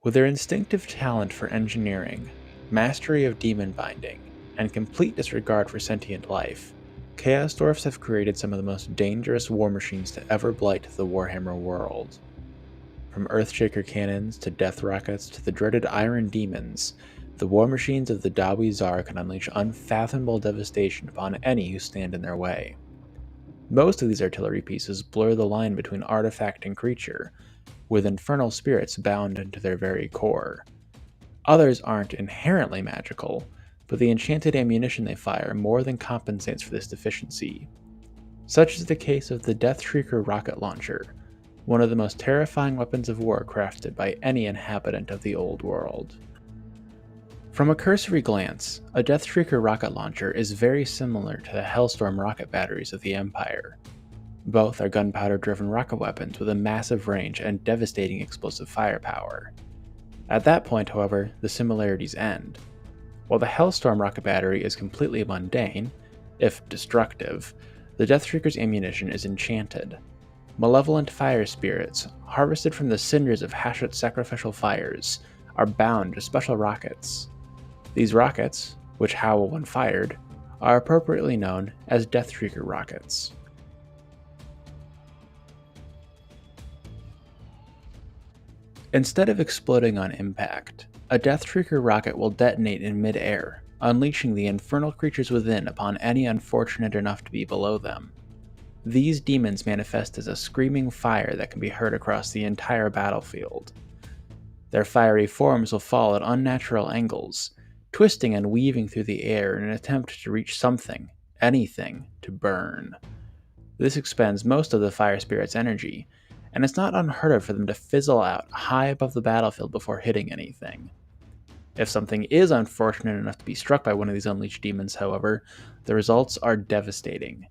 With their instinctive talent for engineering, mastery of demon binding, and complete disregard for sentient life, Chaos Dwarfs have created some of the most dangerous war machines to ever blight the Warhammer world. From Earthshaker cannons to death rockets to the dreaded Iron Demons, the war machines of the Dawi Zar can unleash unfathomable devastation upon any who stand in their way. Most of these artillery pieces blur the line between artifact and creature, with infernal spirits bound into their very core. Others aren't inherently magical, but the enchanted ammunition they fire more than compensates for this deficiency. Such is the case of the Deathshrieker Rocket Launcher, one of the most terrifying weapons of war crafted by any inhabitant of the old world. From a cursory glance, a Deathshrieker Rocket Launcher is very similar to the Hellstorm rocket batteries of the Empire. Both are gunpowder-driven rocket weapons with a massive range and devastating explosive firepower. At that point, however, the similarities end. While the Hellstorm rocket battery is completely mundane, if destructive, the Deathshrieker's ammunition is enchanted. Malevolent fire spirits, harvested from the cinders of Hashat's sacrificial fires, are bound to special rockets. These rockets, which howl when fired, are appropriately known as Deathshrieker rockets. Instead of exploding on impact, a Deathshrieker rocket will detonate in mid-air, unleashing the infernal creatures within upon any unfortunate enough to be below them. These demons manifest as a screaming fire that can be heard across the entire battlefield. Their fiery forms will fall at unnatural angles, twisting and weaving through the air in an attempt to reach something, anything, to burn. This expends most of the fire spirit's energy, and it's not unheard of for them to fizzle out high above the battlefield before hitting anything. If something is unfortunate enough to be struck by one of these unleashed demons, however, the results are devastating.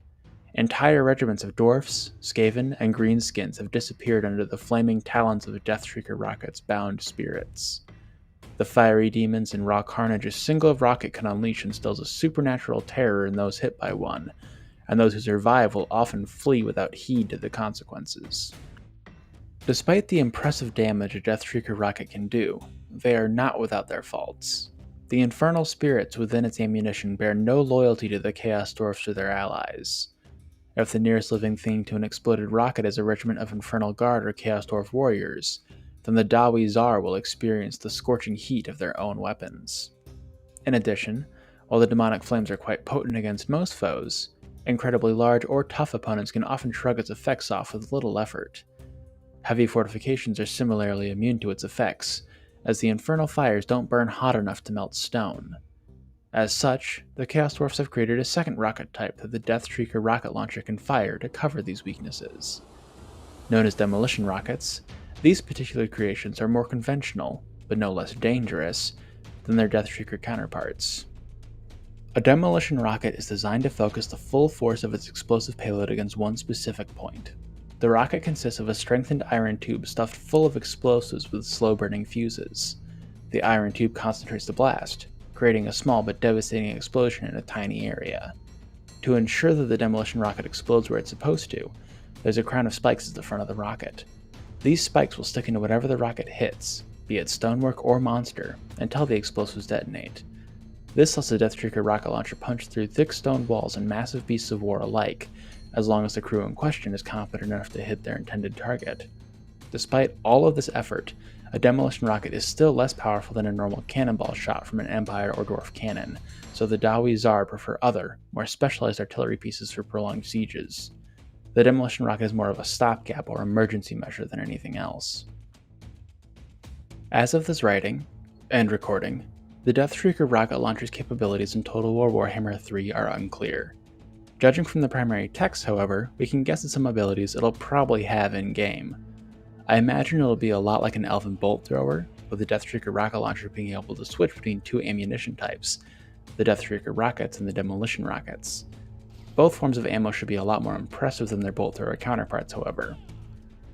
Entire regiments of dwarfs, skaven, and greenskins have disappeared under the flaming talons of Deathshrieker Rocket's bound spirits. The fiery demons and raw carnage a single rocket can unleash instills a supernatural terror in those hit by one, and those who survive will often flee without heed to the consequences. Despite the impressive damage a Deathshrieker rocket can do, they are not without their faults. The infernal spirits within its ammunition bear no loyalty to the Chaos Dwarfs or their allies. If the nearest living thing to an exploded rocket is a regiment of Infernal Guard or Chaos Dwarf warriors, then the Dawi Zar will experience the scorching heat of their own weapons. In addition, while the demonic flames are quite potent against most foes, incredibly large or tough opponents can often shrug its effects off with little effort. Heavy fortifications are similarly immune to its effects, as the infernal fires don't burn hot enough to melt stone. As such, the Chaos Dwarfs have created a second rocket type that the Deathshrieker Rocket Launcher can fire to cover these weaknesses. Known as Demolition rockets, these particular creations are more conventional, but no less dangerous, than their Deathshrieker counterparts. A Demolition rocket is designed to focus the full force of its explosive payload against one specific point. The rocket consists of a strengthened iron tube stuffed full of explosives with slow-burning fuses. The iron tube concentrates the blast, creating a small but devastating explosion in a tiny area. To ensure that the Demolition rocket explodes where it's supposed to, there's a crown of spikes at the front of the rocket. These spikes will stick into whatever the rocket hits, be it stonework or monster, until the explosives detonate. This lets the Deathshrieker rocket launcher punch through thick stone walls and massive beasts of war alike, as long as the crew in question is confident enough to hit their intended target. Despite all of this effort, a Demolition rocket is still less powerful than a normal cannonball shot from an Empire or Dwarf cannon, so the Dawi Zar prefer other, more specialized artillery pieces for prolonged sieges. The Demolition rocket is more of a stopgap or emergency measure than anything else. As of this writing, and recording, the Deathshrieker rocket launcher's capabilities in Total War Warhammer 3 are unclear. Judging from the primary text, however, we can guess at some abilities it'll probably have in-game. I imagine it'll be a lot like an Elven Bolt Thrower, with the Deathshrieker rocket launcher being able to switch between two ammunition types, the Deathshrieker rockets and the Demolition rockets. Both forms of ammo should be a lot more impressive than their Bolt Thrower counterparts, however.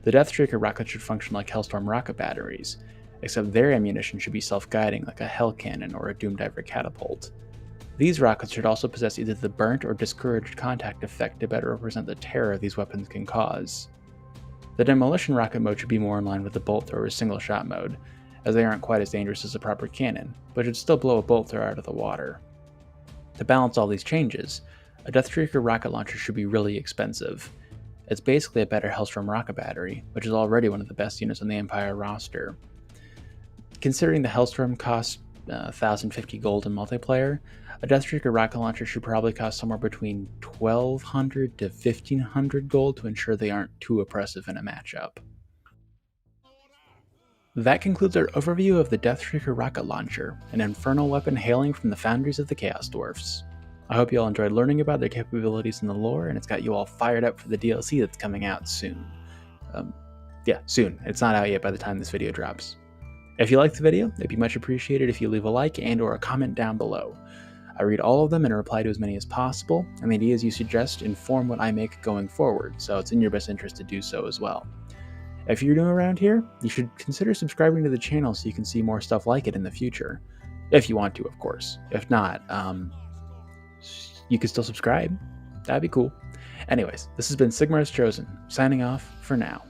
The Deathshrieker rockets should function like Hellstorm rocket batteries, except their ammunition should be self-guiding like a Hell Cannon or a Doomdiver catapult. These rockets should also possess either the burnt or discouraged contact effect to better represent the terror these weapons can cause. The Demolition rocket mode should be more in line with the Bolt Thrower's single-shot mode, as they aren't quite as dangerous as a proper cannon, but should still blow a bolt thrower out of the water. To balance all these changes, a Deathshrieker Rocket Launcher should be really expensive. It's basically a better Hellstorm rocket battery, which is already one of the best units on the Empire roster. Considering the Hellstorm costs 1,050 gold in multiplayer, a Deathshrieker Rocket Launcher should probably cost somewhere between 1,200 to 1,500 gold to ensure they aren't too oppressive in a matchup. That concludes our overview of the Deathshrieker Rocket Launcher, an infernal weapon hailing from the foundries of the Chaos Dwarfs. I hope you all enjoyed learning about their capabilities in the lore, and it's got you all fired up for the DLC that's coming out soon. Soon. It's not out yet by the time this video drops. If you liked the video, it'd be much appreciated if you leave a like and or a comment down below. I read all of them and reply to as many as possible, and the ideas you suggest inform what I make going forward, so it's in your best interest to do so as well. If you're new around here, you should consider subscribing to the channel so you can see more stuff like it in the future. If you want to, of course. If not, you can still subscribe. That'd be cool. Anyways, this has been Sigmar's Chosen, signing off for now.